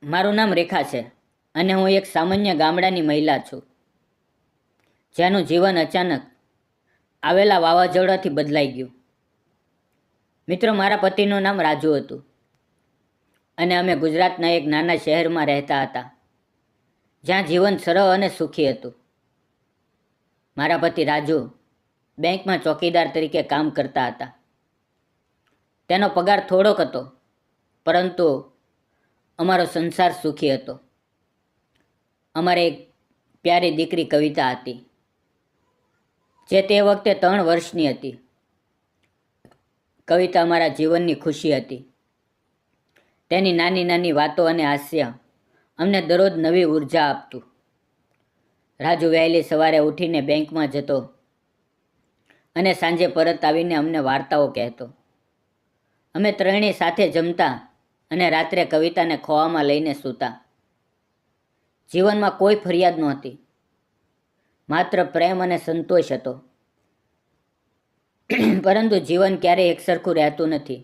મારું નામ રેખા છે અને હું એક સામાન્ય ગામડાની મહિલા છું, જેનું જીવન અચાનક આવેલા વાવાઝોડાથી બદલાઈ ગયું. મિત્રો, મારા પતિનું નામ રાજુ હતું અને અમે ગુજરાતના એક નાના શહેરમાં રહેતા હતા, જ્યાં જીવન સરળ અને સુખી હતું. મારા પતિ રાજુ બેંકમાં ચોકીદાર તરીકે કામ કરતા હતા. તેનો પગાર થોડોક હતો, પરંતુ અમારો સંસાર સુખી હતો. અમારે એક પ્યારી દીકરી કવિતા હતી, જે તે વખતે 3 વર્ષની હતી. કવિતા અમારા જીવનની ખુશી હતી. તેની નાની નાની વાતો અને હાસ્ય અમને દરરોજ નવી ઉર્જા આપતું. રાજુ વહેલી સવારે ઉઠીને બેંકમાં જતો અને સાંજે પરત આવીને અમને વાર્તાઓ કહેતો. અમે ત્રણેય સાથે જમતા અને રાત્રે કવિતાને ખોવામાં લઈને સૂતા. જીવનમાં કોઈ ફરિયાદ નહોતી, માત્ર પ્રેમ અને સંતોષ હતો. પરંતુ જીવન ક્યારેય એકસરખું રહેતું નથી.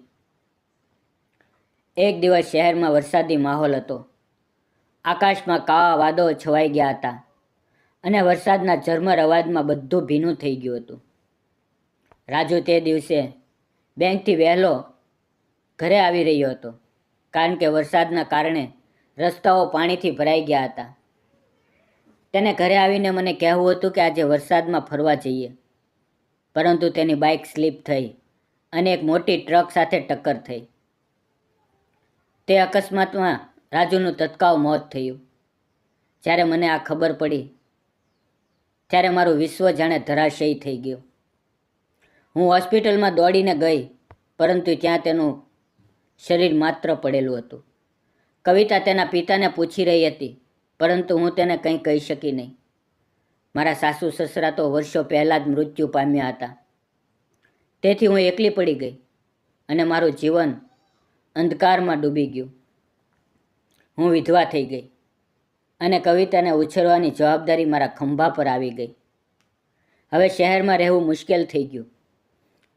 એક દિવસ શહેરમાં વરસાદી માહોલ હતો. આકાશમાં કાળા વાદળો છવાઈ ગયા હતા અને વરસાદના ઝરમર અવાજમાં બધું ભીનું થઈ ગયું હતું. રાજુ તે દિવસે બેંકથી વહેલો ઘરે આવી રહ્યો હતો, કારણ કે વરસાદના કારણે રસ્તાઓ પાણીથી ભરાઈ ગયા હતા. તેને ઘરે આવીને મને કહેવું હતું કે આજે વરસાદમાં ફરવા જઈએ, પરંતુ તેની બાઇક સ્લીપ થઈ અને એક મોટી ટ્રક સાથે ટક્કર થઈ. તે અકસ્માતમાં રાજુનું તત્કાળ મોત થયું. જ્યારે મને આ ખબર પડી, ત્યારે મારું વિશ્વ જાણે ધરાશયી થઈ ગયું. હું હોસ્પિટલમાં દોડીને ગઈ, પરંતુ ત્યાં તેનું શરીર માત્ર પડેલું હતું. કવિતા તેના પિતાને પૂછી રહી હતી, પરંતુ હું તેને કંઈ કહી શકી નહીં. મારા સાસુ સસરા તો વર્ષો પહેલાં જ મૃત્યુ પામ્યા હતા. તેથી હું એકલી પડી ગઈ અને મારું જીવન અંધકારમાં ડૂબી ગયું. હું વિધવા થઈ ગઈ અને કવિતાને ઉછેરવાની જવાબદારી મારા ખંભા પર આવી ગઈ. હવે શહેરમાં રહેવું મુશ્કેલ થઈ ગયું,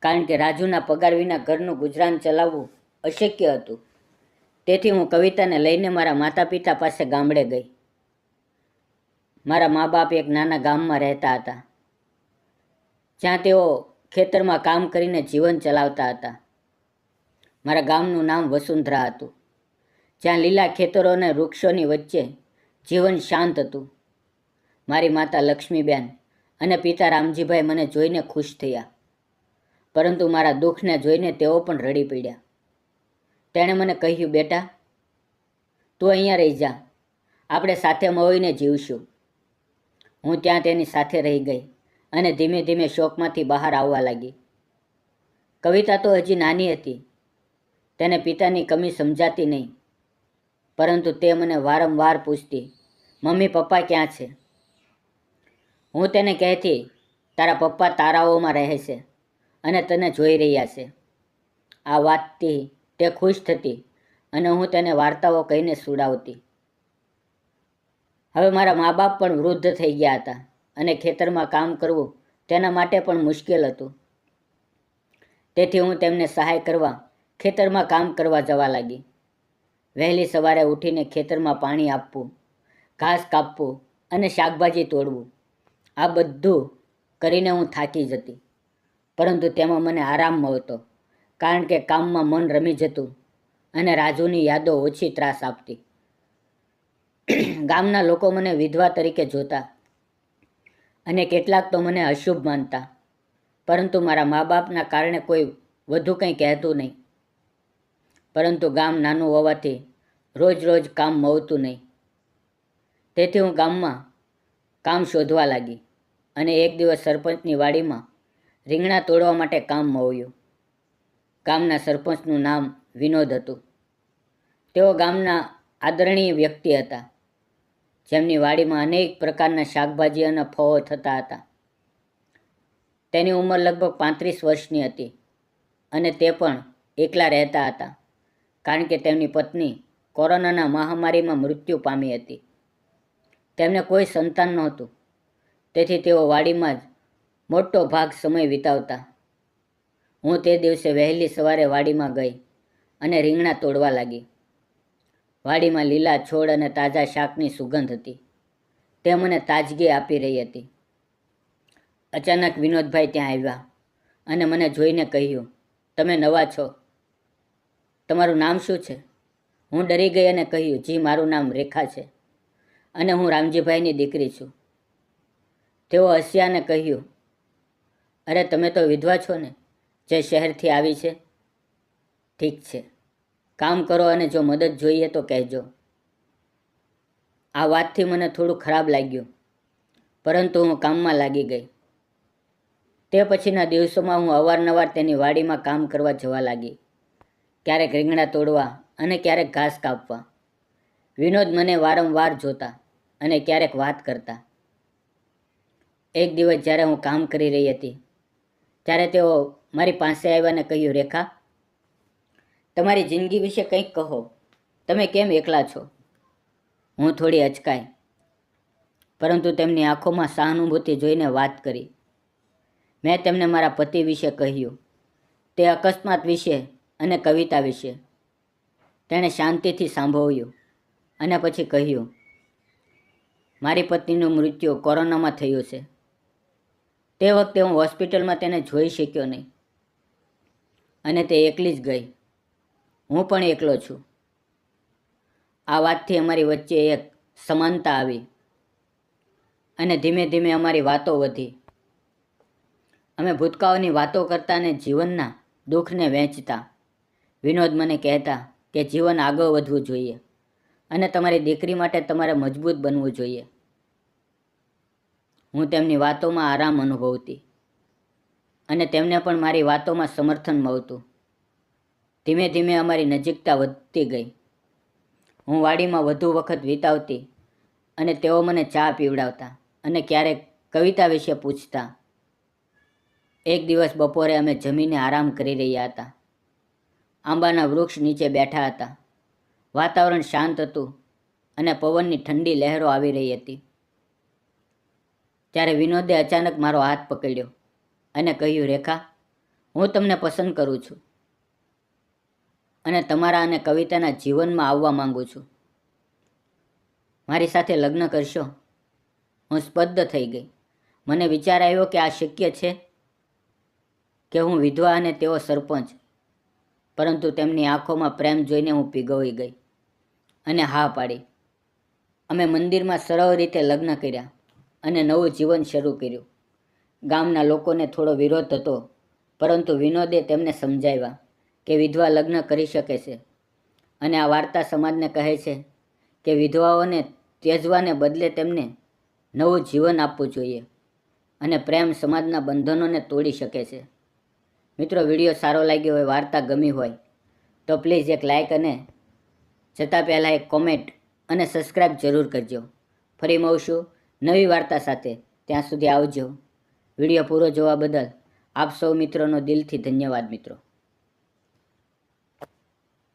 કારણ કે રાજુના પગાર વિના ઘરનું ગુજરાન ચલાવવું અશક્ય હતું. તેથી હું કવિતાને લઈને મારા માતા પિતા પાસે ગામડે ગઈ. મારા મા બાપ એક નાના ગામમાં રહેતા હતા, જ્યાં તેઓ ખેતરમાં કામ કરીને જીવન ચલાવતા હતા. મારા ગામનું નામ વસુંધરા હતું, જ્યાં લીલા ખેતરો અને વૃક્ષોની વચ્ચે જીવન શાંત હતું. મારી માતા લક્ષ્મીબેન અને પિતા રામજીભાઈ મને જોઈને ખુશ થયા, પરંતુ મારા દુઃખને જોઈને તેઓ પણ રડી પડ્યા. તેણે મને કહ્યું, બેટા, તું અહીંયા રહી જા, આપણે સાથે મળીને જીવશું. હું ત્યાં તેની સાથે રહી ગઈ અને ધીમે ધીમે શોકમાંથી બહાર આવવા લાગી. કવિતા તો હજી નાની હતી, તેને પિતાની કમી સમજાતી નહીં, પરંતુ તે મને વારંવાર પૂછતી, મમ્મી પપ્પા ક્યાં છે? હું તેને કહેતી, તારા પપ્પા તારાઓમાં રહે છે અને તને જોઈ રહ્યા છે. આ વાતથી તે ખુશ થતી અને હું તેને વાર્તાઓ કહીને સુડાવતી. હવે મારા મા બાપ પણ વૃદ્ધ થઈ ગયા હતા અને ખેતરમાં કામ કરવું તેના માટે પણ મુશ્કેલ હતું. તેથી હું તેમને સહાય કરવા ખેતરમાં કામ કરવા જવા લાગી. વહેલી સવારે ઉઠીને ખેતરમાં પાણી આપવું, ઘાસ કાપવું અને શાકભાજી તોડવું, આ બધું કરીને હું થાકી જતી, પરંતુ તેમાં મને આરામ મળતો, કારણ કે કામમાં મન રમી જતું અને રાજુની યાદો ઓછી ત્રાસ આપતી. ગામના લોકો મને વિધવા તરીકે જોતા અને કેટલાક તો મને અશુભ માનતા, પરંતુ મારા મા બાપના કારણે કોઈ વધુ કંઈ કહેતું નહીં. પરંતુ ગામ નાનું હોવાથી રોજ રોજ કામ મળતું નહીં. તેથી હું ગામમાં કામ શોધવા લાગી અને એક દિવસ સરપંચની વાડીમાં રીંગણા તોડવા માટે કામ મળ્યું. ગામના સરપંચનું નામ વિનોદ હતું. તેઓ ગામના આદરણીય વ્યક્તિ હતા, જેમની વાડીમાં અનેક પ્રકારના શાકભાજી અને ફળો થતા હતા. તેની ઉંમર લગભગ 35 વર્ષની હતી અને તે પણ એકલા રહેતા હતા, કારણ કે તેમની પત્ની કોરોનાના મહામારીમાં મૃત્યુ પામી હતી. તેમને કોઈ સંતાન નહોતું, તેથી તેઓ વાડીમાં જ મોટો ભાગ સમય વિતાવતા. હું તે દિવસે વહેલી સવારે વાડીમાં ગઈ અને રીંગણા તોડવા લાગી. વાડીમાં લીલા છોડ અને તાજા શાકની સુગંધ હતી. તે મને તાજગી આપી રહી હતી. અચાનક વિનોદભાઈ ત્યાં આવ્યા અને મને જોઈને કહ્યું, તમે નવા છો, તમારું નામ શું છે? હું ડરી ગઈ અને કહ્યું, જી મારું નામ રેખા છે અને હું રામજીભાઈની દીકરી છું. તેઓ હસ્યા અને કહ્યું, અરે તમે તો વિધવા છો ને, જે શહેરથી આવી છે? ઠીક છે, કામ કરો અને જો મદદ જોઈએ તો કહેજો. આ વાતથી મને થોડું ખરાબ લાગ્યું, પરંતુ હું કામમાં લાગી ગઈ. તે પછીના દિવસોમાં હું અવારનવાર તેની વાડીમાં કામ કરવા જવા લાગી, ક્યારેક રીંગણા તોડવા અને ક્યારેક ઘાસ કાપવા. વિનોદ મને વારંવાર જોતા અને ક્યારેક વાત કરતા. એક દિવસ જ્યારે હું કામ કરી રહી હતી ત્યારે તેઓ મારી પાસે આવ્યા અને કહ્યું, રેખા, તમારી જિંદગી વિશે કંઈક કહો, તમે કેમ એકલા છો? હું થોડી અચકાઈ, પરંતુ તેમની આંખોમાં સહાનુભૂતિ જોઈને વાત કરી. મેં તેમને મારા પતિ વિશે કહ્યું, તે અકસ્માત વિશે અને કવિતા વિશે. તેણે શાંતિથી સાંભળ્યું અને પછી કહ્યું, મારી પત્નીનું મૃત્યુ કોરોનામાં થયું છે. તે વખતે હું હોસ્પિટલમાં તેને જોઈ શક્યો નહીં અને તે એકલી જ ગઈ. હું પણ એકલો છું. આ વાતથી અમારી વચ્ચે એક સમાનતા આવી અને ધીમે ધીમે અમારી વાતો વધી. અમે ભૂતકાળની વાતો કરતા અને જીવનના દુઃખને વહેંચતા. વિનોદ મને કહેતા કે જીવન આગળ વધવું જોઈએ અને તમારી દીકરી માટે તમારે મજબૂત બનવું જોઈએ. હું તેમની વાતોમાં આરામ અનુભવતી અને તેમને પણ મારી વાતોમાં સમર્થન મળતું. ધીમે ધીમે અમારી નજીકતા વધતી ગઈ. હું વાડીમાં વધુ વખત વિતાવતી અને તેઓ મને ચા પીવડાવતા અને ક્યારેક કવિતા વિશે પૂછતા. એક દિવસ બપોરે અમે જમીને આરામ કરી રહ્યા હતા. આંબાના વૃક્ષ નીચે બેઠા હતા. વાતાવરણ શાંત હતું અને પવનની ઠંડી લહેરો આવી રહી હતી. ત્યારે વિનોદે અચાનક મારો હાથ પકડ્યો અને કહ્યું, રેખા, હું તમને પસંદ કરું છું અને તમારા અને કવિતાના જીવનમાં આવવા માંગુ છું. મારી સાથે લગ્ન કરશો? હું સ્તબ્ધ થઈ ગઈ. મને વિચાર આવ્યો કે આ શક્ય છે કે હું વિધવા અને તેઓ સરપંચ. પરંતુ તેમની આંખોમાં પ્રેમ જોઈને હું પીગળી ગઈ અને હા પાડી. અમે મંદિરમાં સરળ રીતે લગ્ન કર્યા અને નવું જીવન શરૂ કર્યું. ગામના લોકોને થોડો વિરોધ હતો, પરંતુ વિનોદે તેમને સમજાવ્યા કે વિધવા લગ્ન કરી શકે છે અને આ વાર્તા સમાજને કહે છે કે વિધવાઓને ત્યજવાને બદલે તેમને નવું જીવન આપવું જોઈએ અને પ્રેમ સમાજના બંધનોને તોડી શકે છે. મિત્રો, વિડીયો સારો લાગ્યો હોય, વાર્તા ગમી હોય તો પ્લીઝ એક લાઇક અને જતાં પહેલાં એક કોમેન્ટ અને સબસ્ક્રાઈબ જરૂર કરજો. ફરી મળશું નવી વાર્તા સાથે. ત્યાં સુધી આવજો. વિડીયો પૂરો જોવા બદલ આપ સૌ મિત્રોનો દિલથી ધન્યવાદ મિત્રો.